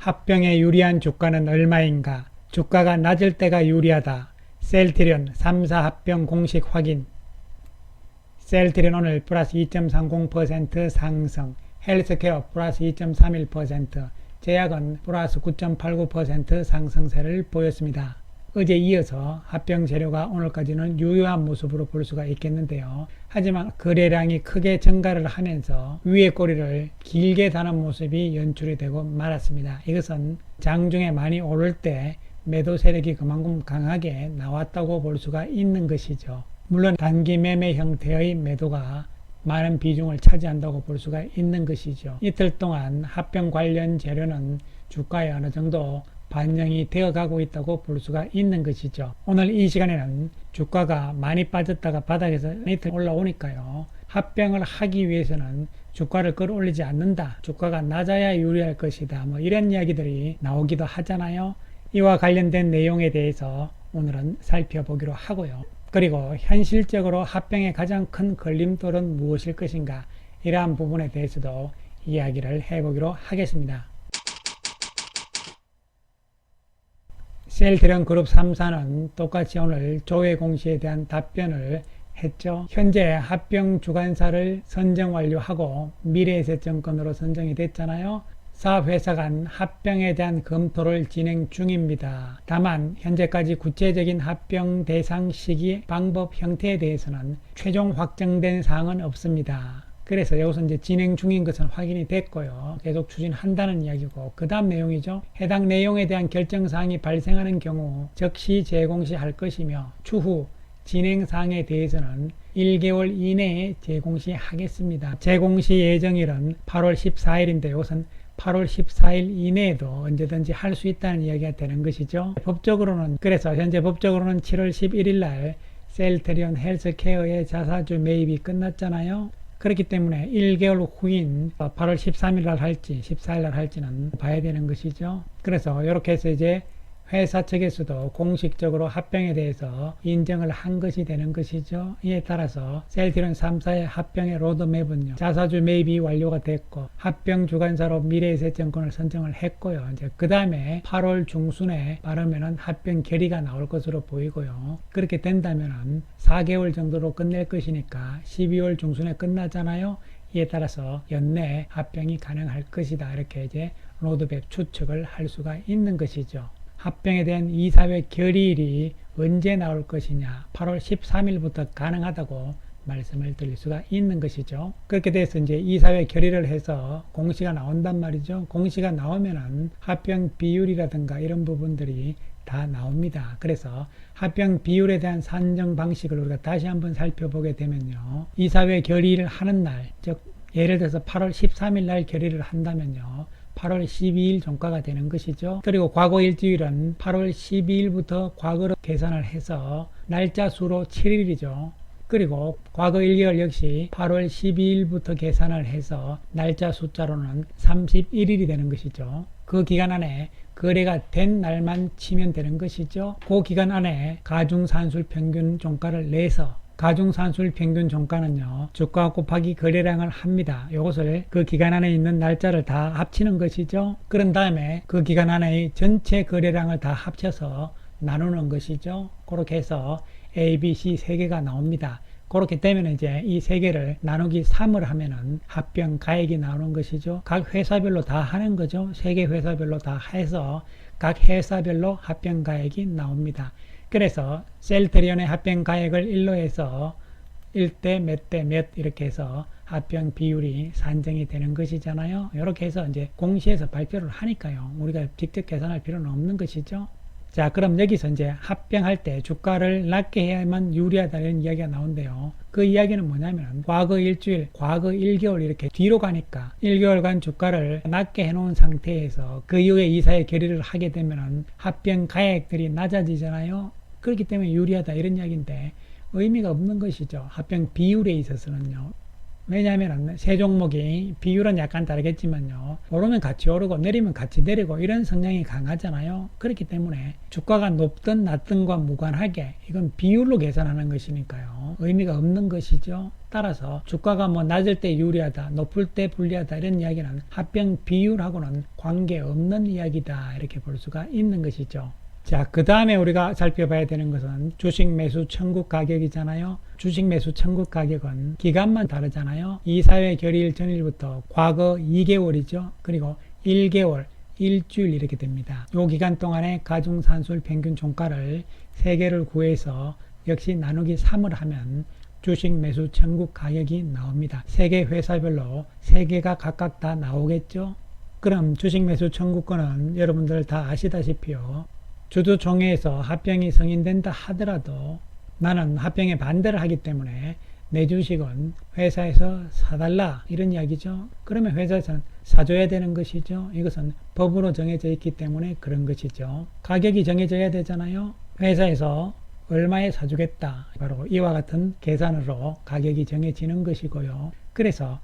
합병에 유리한 주가는 얼마인가? 주가가 낮을 때가 유리하다. 셀트리온 3사 합병 공식 확인. 셀트리온 오늘 플러스 2.30% 상승, 헬스케어 플러스 2.31%, 제약은 플러스 9.89% 상승세를 보였습니다. 어제 이어서 합병 재료가 오늘까지는 유효한 모습으로 볼 수가 있겠는데요. 하지만 거래량이 크게 증가를 하면서 위의 꼬리를 길게 다는 모습이 연출이 되고 말았습니다. 이것은 장중에 많이 오를 때 매도 세력이 그만큼 강하게 나왔다고 볼 수가 있는 것이죠. 물론 단기 매매 형태의 매도가 많은 비중을 차지한다고 볼 수가 있는 것이죠. 이틀 동안 합병 관련 재료는 주가에 어느 정도 반영이 되어 가고 있다고 볼 수가 있는 것이죠. 오늘 이 시간에는 주가가 많이 빠졌다가 바닥에서 이틀 올라오니까요. 합병을 하기 위해서는 주가를 끌어올리지 않는다. 주가가 낮아야 유리할 것이다. 뭐 이런 이야기들이 나오기도 하잖아요. 이와 관련된 내용에 대해서 오늘은 살펴보기로 하고요. 그리고 현실적으로 합병의 가장 큰 걸림돌은 무엇일 것인가? 이러한 부분에 대해서도 이야기를 해보기로 하겠습니다. 셀트리온 그룹 3사는 똑같이 오늘 조회 공시에 대한 답변을 했죠. 현재 합병 주관사를 선정 완료하고 미래에셋증권으로 선정이 됐잖아요. 사업회사 간 합병에 대한 검토를 진행 중입니다. 다만 현재까지 구체적인 합병 대상 시기, 방법, 형태에 대해서는 최종 확정된 사항은 없습니다. 그래서 여기서 이제 진행 중인 것은 확인이 됐고요. 계속 추진한다는 이야기고, 그 다음 내용이죠. 해당 내용에 대한 결정사항이 발생하는 경우 즉시 재공시할 것이며, 추후 진행사항에 대해서는 1개월 이내에 재공시하겠습니다. 재공시 예정일은 8월 14일인데 이것은 8월 14일 이내에도 언제든지 할 수 있다는 이야기가 되는 것이죠. 법적으로는, 그래서 현재 법적으로는 7월 11일 날 셀트리온 헬스케어의 자사주 매입이 끝났잖아요. 그렇기 때문에 1개월 후인 8월 13일 날 할지 14일 날 할지는 봐야 되는 것이죠. 그래서 이렇게 해서 이제 회사 측에서도 공식적으로 합병에 대해서 인정을 한 것이 되는 것이죠. 이에 따라서 셀트리온 3사의 합병의 로드맵은요, 자사주 매입이 완료가 됐고 합병 주관사로 미래에셋증권을 선정을 했고요. 이제 그 다음에 8월 중순에 빠르면은 합병 결의가 나올 것으로 보이고요. 그렇게 된다면은 4개월 정도로 끝낼 것이니까 12월 중순에 끝나잖아요. 이에 따라서 연내 합병이 가능할 것이다. 이렇게 이제 로드맵 추측을 할 수가 있는 것이죠. 합병에 대한 이사회 결의일이 언제 나올 것이냐, 8월 13일부터 가능하다고 말씀을 드릴 수가 있는 것이죠. 그렇게 돼서 이제 이사회 결의를 해서 공시가 나온단 말이죠. 공시가 나오면은 합병 비율이라든가 이런 부분들이 다 나옵니다. 그래서 합병 비율에 대한 산정 방식을 우리가 다시 한번 살펴보게 되면요, 이사회 결의를 하는 날, 즉 예를 들어서 8월 13일 날 결의를 한다면요, 8월 12일 종가가 되는 것이죠. 그리고 과거 일주일은 8월 12일부터 과거로 계산을 해서 날짜 수로 7일이죠. 그리고 과거 1개월 역시 8월 12일부터 계산을 해서 날짜 숫자로는 31일이 되는 것이죠. 그 기간 안에 거래가 된 날만 치면 되는 것이죠. 그 기간 안에 가중산술 평균 종가를 내서, 가중산술 평균 종가는요, 주가 곱하기 거래량을 합니다. 이것을 그 기간 안에 있는 날짜를 다 합치는 것이죠. 그런 다음에 그 기간 안의 전체 거래량을 다 합쳐서 나누는 것이죠. 그렇게 해서 A, B, C 3개가 나옵니다. 그렇게 되면 이제 이 3개를 나누기 3을 하면은 합병 가액이 나오는 것이죠. 각 회사별로 다 하는 거죠. 3개 회사별로 다 해서 각 회사별로 합병 가액이 나옵니다. 그래서 셀트리온의 합병 가액을 1로 해서 1대 몇 대 몇 이렇게 해서 합병 비율이 산정이 되는 것이잖아요. 이렇게 해서 이제 공시에서 발표를 하니까요, 우리가 직접 계산할 필요는 없는 것이죠. 자, 그럼 여기서 이제 합병할 때 주가를 낮게 해야만 유리하다는 이야기가 나온대요. 그 이야기는 뭐냐면 과거 일주일, 과거 1개월 이렇게 뒤로 가니까 1개월간 주가를 낮게 해놓은 상태에서 그 이후에 이사의 결의를 하게 되면 합병 가액들이 낮아지잖아요. 그렇기 때문에 유리하다 이런 이야기인데 의미가 없는 것이죠. 합병 비율에 있어서는요. 왜냐하면 세 종목이 비율은 약간 다르겠지만요. 오르면 같이 오르고 내리면 같이 내리고 이런 성향이 강하잖아요. 그렇기 때문에 주가가 높든 낮든과 무관하게 이건 비율로 계산하는 것이니까요. 의미가 없는 것이죠. 따라서 주가가 뭐 낮을 때 유리하다, 높을 때 불리하다 이런 이야기는 합병 비율하고는 관계없는 이야기다 이렇게 볼 수가 있는 것이죠. 자, 그 다음에 우리가 살펴봐야 되는 것은 주식 매수 청구 가격이잖아요. 주식 매수 청구 가격은 기간만 다르잖아요. 이사회 결의일 전일부터 과거 2개월이죠. 그리고 1개월, 일주일 이렇게 됩니다. 이 기간 동안에 가중산술 평균 종가를 3개를 구해서 역시 나누기 3을 하면 주식 매수 청구 가격이 나옵니다. 3개 회사별로 3개가 각각 다 나오겠죠. 그럼 주식 매수 청구권은 여러분들 다 아시다시피요. 주주총회에서 합병이 승인된다 하더라도 나는 합병에 반대를 하기 때문에 내 주식은 회사에서 사달라 이런 이야기죠. 그러면 회사에서는 사줘야 되는 것이죠. 이것은 법으로 정해져 있기 때문에 그런 것이죠. 가격이 정해져야 되잖아요. 회사에서 얼마에 사주겠다. 바로 이와 같은 계산으로 가격이 정해지는 것이고요. 그래서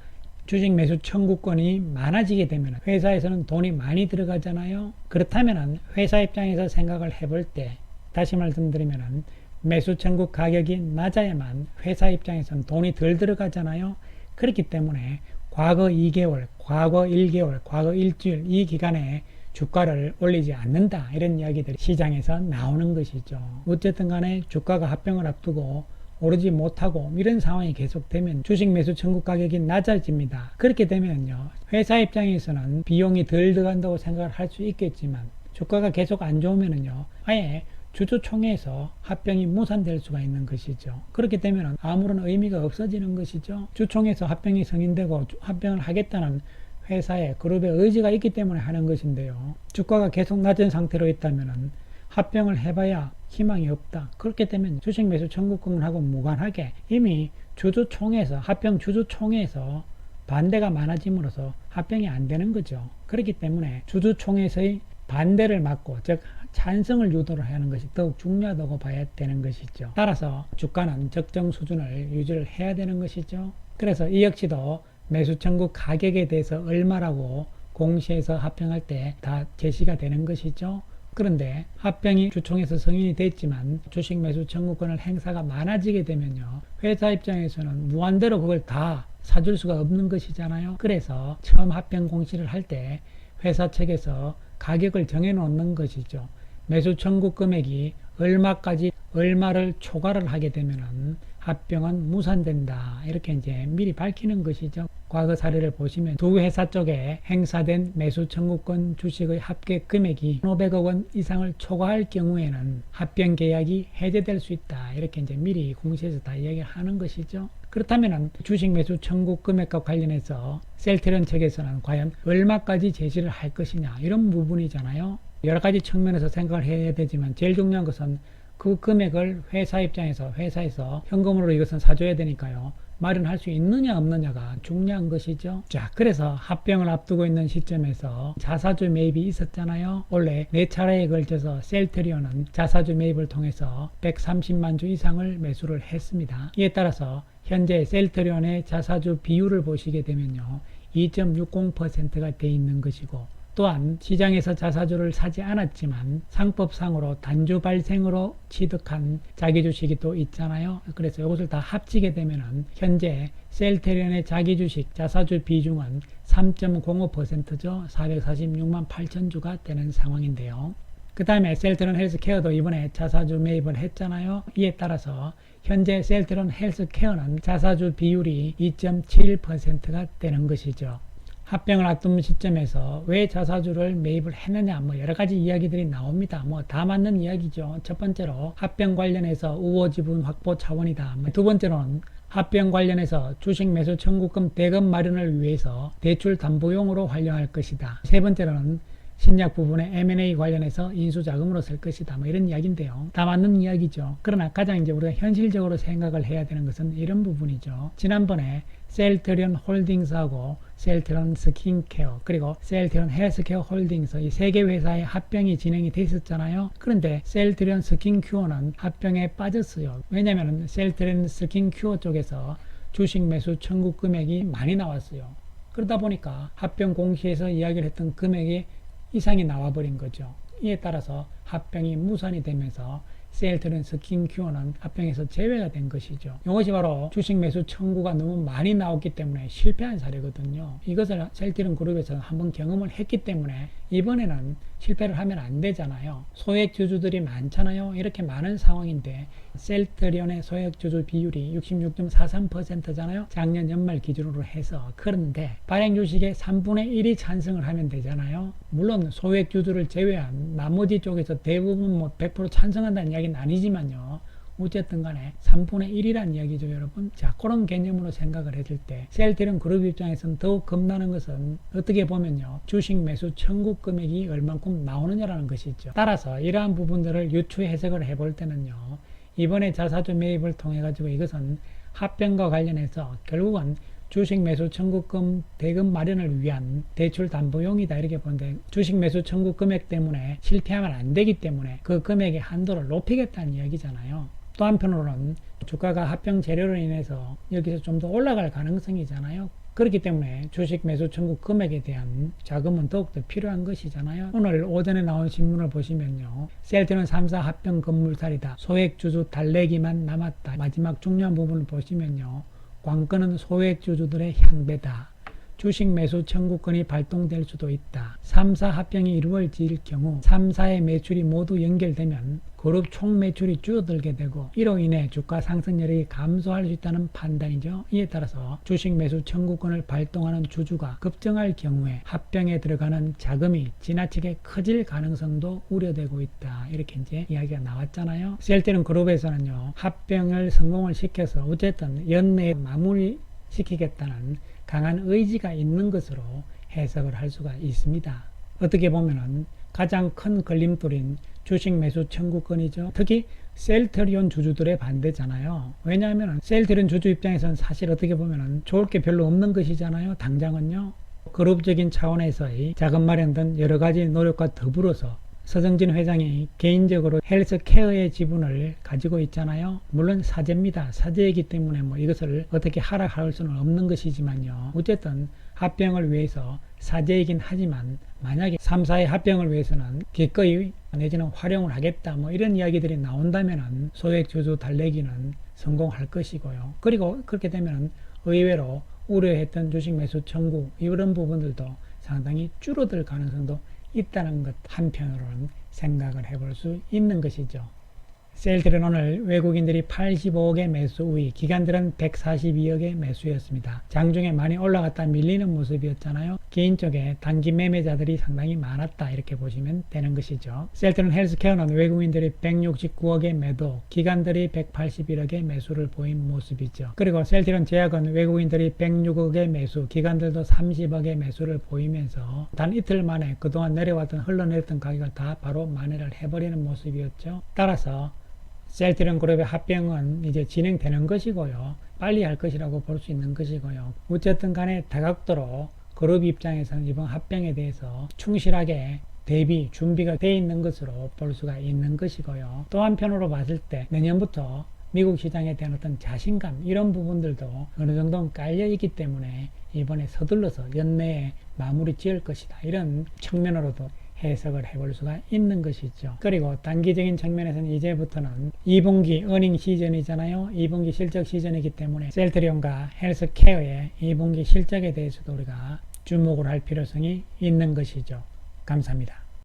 주식 매수 청구권이 많아지게 되면 회사에서는 돈이 많이 들어가잖아요. 그렇다면 회사 입장에서 생각을 해볼 때 다시 말씀드리면 매수 청구 가격이 낮아야만 회사 입장에서는 돈이 덜 들어가잖아요. 그렇기 때문에 과거 2개월, 과거 1개월, 과거 일주일 이 기간에 주가를 올리지 않는다 이런 이야기들이 시장에서 나오는 것이죠. 어쨌든 간에 주가가 합병을 앞두고 오르지 못하고 이런 상황이 계속되면 주식 매수 청구 가격이 낮아집니다. 그렇게 되면요 회사 입장에서는 비용이 덜 들어간다고 생각을 할 수 있겠지만 주가가 계속 안 좋으면요 아예 주주총회에서 합병이 무산될 수가 있는 것이죠. 그렇게 되면 아무런 의미가 없어지는 것이죠. 주총회에서 합병이 승인되고 합병을 하겠다는 회사의 그룹의 의지가 있기 때문에 하는 것인데요. 주가가 계속 낮은 상태로 있다면 합병을 해봐야 희망이 없다. 그렇게 되면 주식 매수 청구권하고 무관하게 이미 주주총회에서 합병 주주총회에서 반대가 많아짐으로써 합병이 안 되는 거죠. 그렇기 때문에 주주총회에서의 반대를 막고 즉 찬성을 유도를 하는 것이 더욱 중요하다고 봐야 되는 것이죠. 따라서 주가는 적정 수준을 유지를 해야 되는 것이죠. 그래서 이 역시도 매수 청구 가격에 대해서 얼마라고 공시에서 합병할 때 다 제시가 되는 것이죠. 그런데 합병이 주총에서 승인이 됐지만 주식 매수 청구권을 행사가 많아지게 되면요 회사 입장에서는 무한대로 그걸 다 사줄 수가 없는 것이잖아요. 그래서 처음 합병 공시를 할 때 회사 측에서 가격을 정해 놓는 것이죠. 매수 청구 금액이 얼마까지 얼마를 초과를 하게 되면은 합병은 무산된다 이렇게 이제 미리 밝히는 것이죠. 과거 사례를 보시면 두 회사 쪽에 행사된 매수 청구권 주식의 합계 금액이 500억 원 이상을 초과할 경우에는 합병 계약이 해제될 수 있다 이렇게 이제 미리 공시에서 다 이야기하는 것이죠. 그렇다면 주식 매수 청구 금액과 관련해서 셀트리온 측에서는 과연 얼마까지 제시를 할 것이냐 이런 부분이잖아요. 여러 가지 측면에서 생각을 해야 되지만 제일 중요한 것은 그 금액을 회사 입장에서 회사에서 현금으로 이것은 사줘야 되니까요. 마련할 수 있느냐 없느냐가 중요한 것이죠. 자, 그래서 합병을 앞두고 있는 시점에서 자사주 매입이 있었잖아요. 원래 4차례에 걸쳐서 셀트리온은 자사주 매입을 통해서 130만 주 이상을 매수를 했습니다. 이에 따라서 현재 셀트리온의 자사주 비율을 보시게 되면요 2.60%가 돼 있는 것이고 또한 시장에서 자사주를 사지 않았지만 상법상으로 단주 발생으로 취득한 자기 주식이 또 있잖아요. 그래서 이것을 다 합치게 되면은 현재 셀트리온의 자기 주식 자사주 비중은 3.05%죠. 446만 8천 주가 되는 상황인데요. 그 다음에 셀트리온 헬스케어도 이번에 자사주 매입을 했잖아요. 이에 따라서 현재 셀트리온 헬스케어는 자사주 비율이 2.71%가 되는 것이죠. 합병을 앞둔 시점에서 왜 자사주를 매입을 했느냐 여러 가지 이야기들이 나옵니다. 다 맞는 이야기죠. 첫 번째로 합병 관련해서 우호 지분 확보 차원이다. 두 번째로는 합병 관련해서 주식 매수 청구금 대금 마련을 위해서 대출 담보용으로 활용할 것이다. 세 번째로는 신약 부분의 M&A 관련해서 인수자금으로 쓸 것이다. 이런 이야기인데요. 다 맞는 이야기죠. 그러나 가장 이제 우리가 현실적으로 생각을 해야 되는 것은 이런 부분이죠. 지난번에 셀트리온 홀딩스하고 셀트리온 스킨케어 그리고 셀트리온 헬스케어 홀딩스 이 3개 회사의 합병이 진행이 됐었잖아요. 그런데 셀트리온 스킨큐어는 합병에 빠졌어요. 왜냐하면 셀트리온 스킨큐어 쪽에서 주식 매수 청구 금액이 많이 나왔어요. 그러다 보니까 합병 공시에서 이야기를 했던 금액이 이상이 나와버린 거죠. 이에 따라서 합병이 무산이 되면서 셀트리온 스킨큐어는 합병에서 제외가 된 것이죠. 이것이 바로 주식 매수 청구가 너무 많이 나왔기 때문에 실패한 사례거든요. 이것을 셀트리온 그룹에서 한번 경험을 했기 때문에 이번에는 실패를 하면 안 되잖아요. 소액 주주들이 많잖아요. 이렇게 많은 상황인데 셀트리온의 소액 주주 비율이 66.43%잖아요. 작년 연말 기준으로 해서. 그런데 발행 주식의 3분의 1이 찬성을 하면 되잖아요. 물론 소액 주주를 제외한 나머지 쪽에서 대부분 100% 찬성한다는 이야기는 아니지만요. 어쨌든 간에 3분의 1이란 이야기죠, 여러분. 자, 그런 개념으로 생각을 해줄 때 셀트리온 그룹 입장에서는 더욱 겁나는 것은 어떻게 보면요, 주식 매수 청구 금액이 얼만큼 나오느냐라는 것이죠. 따라서 이러한 부분들을 유추 해석을 해볼 때는요, 이번에 자사주 매입을 통해 가지고 이것은 합병과 관련해서 결국은 주식 매수 청구금 대금 마련을 위한 대출 담보용이다 이렇게 보는데, 주식 매수 청구 금액 때문에 실패하면 안 되기 때문에 그 금액의 한도를 높이겠다는 이야기잖아요. 또 한편으로는 주가가 합병 재료로 인해서 여기서 좀 더 올라갈 가능성이잖아요. 그렇기 때문에 주식 매수 청구 금액에 대한 자금은 더욱더 필요한 것이잖아요. 오늘 오전에 나온 신문을 보시면요, 셀트리온 3사 합병 건물살이다, 소액 주주 달래기만 남았다. 마지막 중요한 부분을 보시면요, 관건은 소액 주주들의 향배다. 주식 매수 청구권이 발동될 수도 있다. 3사 합병이 이루어질 경우 3사의 매출이 모두 연결되면 그룹 총 매출이 줄어들게 되고 이로 인해 주가 상승 여력이 감소할 수 있다는 판단이죠. 이에 따라서 주식 매수 청구권을 발동하는 주주가 급증할 경우에 합병에 들어가는 자금이 지나치게 커질 가능성도 우려되고 있다. 이렇게 이제 이야기가 나왔잖아요. 셀트리온 그룹에서는요, 합병을 성공을 시켜서 어쨌든 연내에 마무리 시키겠다는 강한 의지가 있는 것으로 해석을 할 수가 있습니다. 어떻게 보면은 가장 큰 걸림돌인 주식 매수 청구권이죠. 특히 셀트리온 주주들의 반대잖아요. 왜냐하면 셀트리온 주주 입장에서는 사실 어떻게 보면은 좋을 게 별로 없는 것이잖아요. 당장은요. 그룹적인 차원에서의 자금 마련 등 여러 가지 노력과 더불어서 서정진 회장이 개인적으로 헬스케어의 지분을 가지고 있잖아요. 물론 사재입니다. 사재이기 때문에 이것을 어떻게 하락할 수는 없는 것이지만요. 어쨌든 합병을 위해서 사재이긴 하지만 만약에 3사의 합병을 위해서는 기꺼이 내지는 활용을 하겠다 이런 이야기들이 나온다면 소액 주주 달래기는 성공할 것이고요. 그리고 그렇게 되면 의외로 우려했던 주식 매수 청구 이런 부분들도 상당히 줄어들 가능성도 있다는 것 한편으로는 생각을 해볼 수 있는 것이죠. 셀트리온 오늘 외국인들이 85억의 매수 우위, 기관들은 142억의 매수였습니다. 장중에 많이 올라갔다 밀리는 모습이었잖아요. 개인 쪽에 단기 매매자들이 상당히 많았다 이렇게 보시면 되는 것이죠. 셀트리온 헬스케어는 외국인들이 169억의 매도, 기관들이 181억의 매수를 보인 모습이죠. 그리고 셀트리온 제약은 외국인들이 106억의 매수, 기관들도 30억의 매수를 보이면서 단 이틀 만에 그동안 내려왔던 흘러내렸던 가격을 다 바로 만회를 해버리는 모습이었죠. 따라서 셀트리온 그룹의 합병은 이제 진행되는 것이고요. 빨리 할 것이라고 볼 수 있는 것이고요. 어쨌든 간에 다각도로 그룹 입장에서는 이번 합병에 대해서 충실하게 대비, 준비가 되어 있는 것으로 볼 수가 있는 것이고요. 또 한편으로 봤을 때 내년부터 미국 시장에 대한 어떤 자신감 이런 부분들도 어느 정도 깔려 있기 때문에 이번에 서둘러서 연내에 마무리 지을 것이다. 이런 측면으로도 해석을 해볼 수가 있는 것이죠. 그리고 단기적인 측면에서는 이제부터는 2분기 어닝 시즌이잖아요. 2분기 실적 시즌이기 때문에 셀트리온과 헬스케어의 2분기 실적에 대해서도 우리가 주목을 할 필요성이 있는 것이죠. 감사합니다.